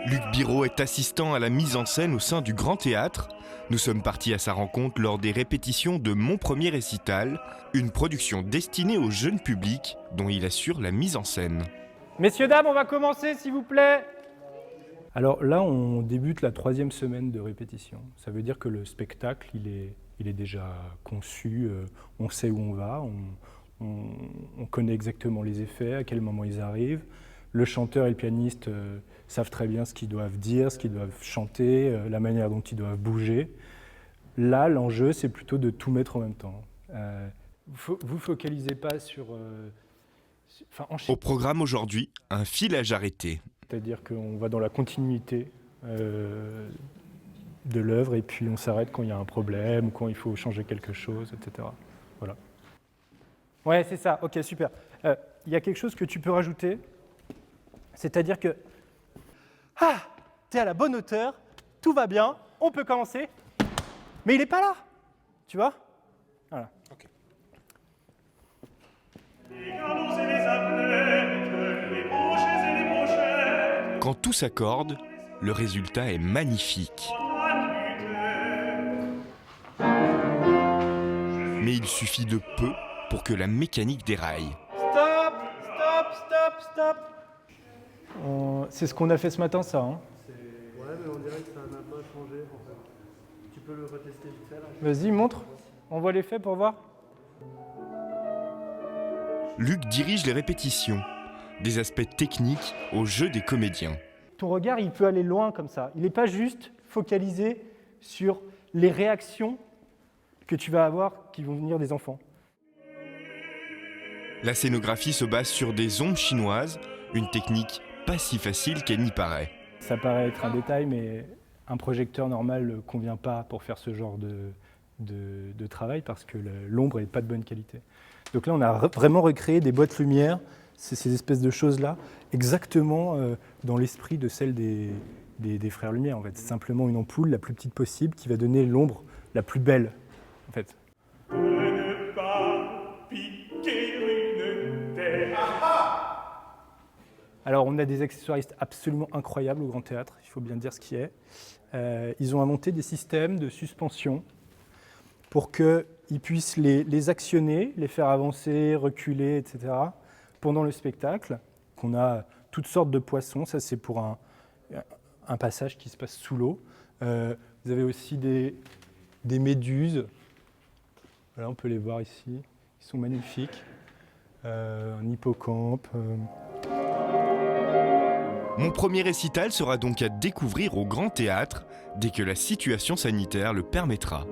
Luc Biraud est assistant à la mise en scène au sein du Grand Théâtre. Nous sommes partis à sa rencontre lors des répétitions de Mon Premier Récital, une production destinée au jeune public dont il assure la mise en scène. Messieurs, dames, on va commencer s'il vous plaît. Alors là, on débute la 3e semaine de répétition. Ça veut dire que le spectacle, il est déjà conçu, on sait où on va, on connaît exactement les effets, à quel moment ils arrivent. Le chanteur et le pianiste savent très bien ce qu'ils doivent dire, ce qu'ils doivent chanter, la manière dont ils doivent bouger. Là, l'enjeu, c'est plutôt de tout mettre en même temps. Vous focalisez pas sur... Au programme aujourd'hui, un filage arrêté. C'est-à-dire qu'on va dans la continuité de l'œuvre et puis on s'arrête quand il y a un problème, quand il faut changer quelque chose, etc. Voilà. Ouais, c'est ça. Ok, super. Il y a quelque chose que tu peux rajouter, c'est-à-dire que t'es à la bonne hauteur, tout va bien, on peut commencer, mais il n'est pas là, tu vois ? Voilà. Okay. Quand tout s'accorde, le résultat est magnifique. Mais il suffit de peu pour que la mécanique déraille. Stop, stop, stop, stop. C'est ce qu'on a fait ce matin, ça. Hein. Ouais, mais on dirait que ça n'a pas changé. En fait. Tu peux le retester vite fait là. Vas-y, montre. On voit les faits pour voir. Luc dirige les répétitions, des aspects techniques au jeu des comédiens. Ton regard, il peut aller loin comme ça. Il n'est pas juste focalisé sur les réactions que tu vas avoir qui vont venir des enfants. La scénographie se base sur des ombres chinoises, une technique pas si facile qu'elle n'y paraît. Ça paraît être un détail, mais un projecteur normal ne convient pas pour faire ce genre de travail parce que l'ombre n'est pas de bonne qualité. Donc là, on a vraiment recréé des boîtes lumière, ces espèces de choses-là, exactement dans l'esprit de celle des Frères Lumière. En fait. C'est simplement une ampoule la plus petite possible qui va donner l'ombre la plus belle. En fait. Alors, on a des accessoiristes absolument incroyables au Grand Théâtre, il faut bien dire ce qui est. Ils ont inventé des systèmes de suspension pour qu'ils puissent les actionner, les faire avancer, reculer, etc. pendant le spectacle. On a toutes sortes de poissons, ça c'est pour un passage qui se passe sous l'eau. Vous avez aussi des méduses, voilà, on peut les voir ici, ils sont magnifiques. Un hippocampe. Mon premier récital sera donc à découvrir au Grand Théâtre dès que la situation sanitaire le permettra.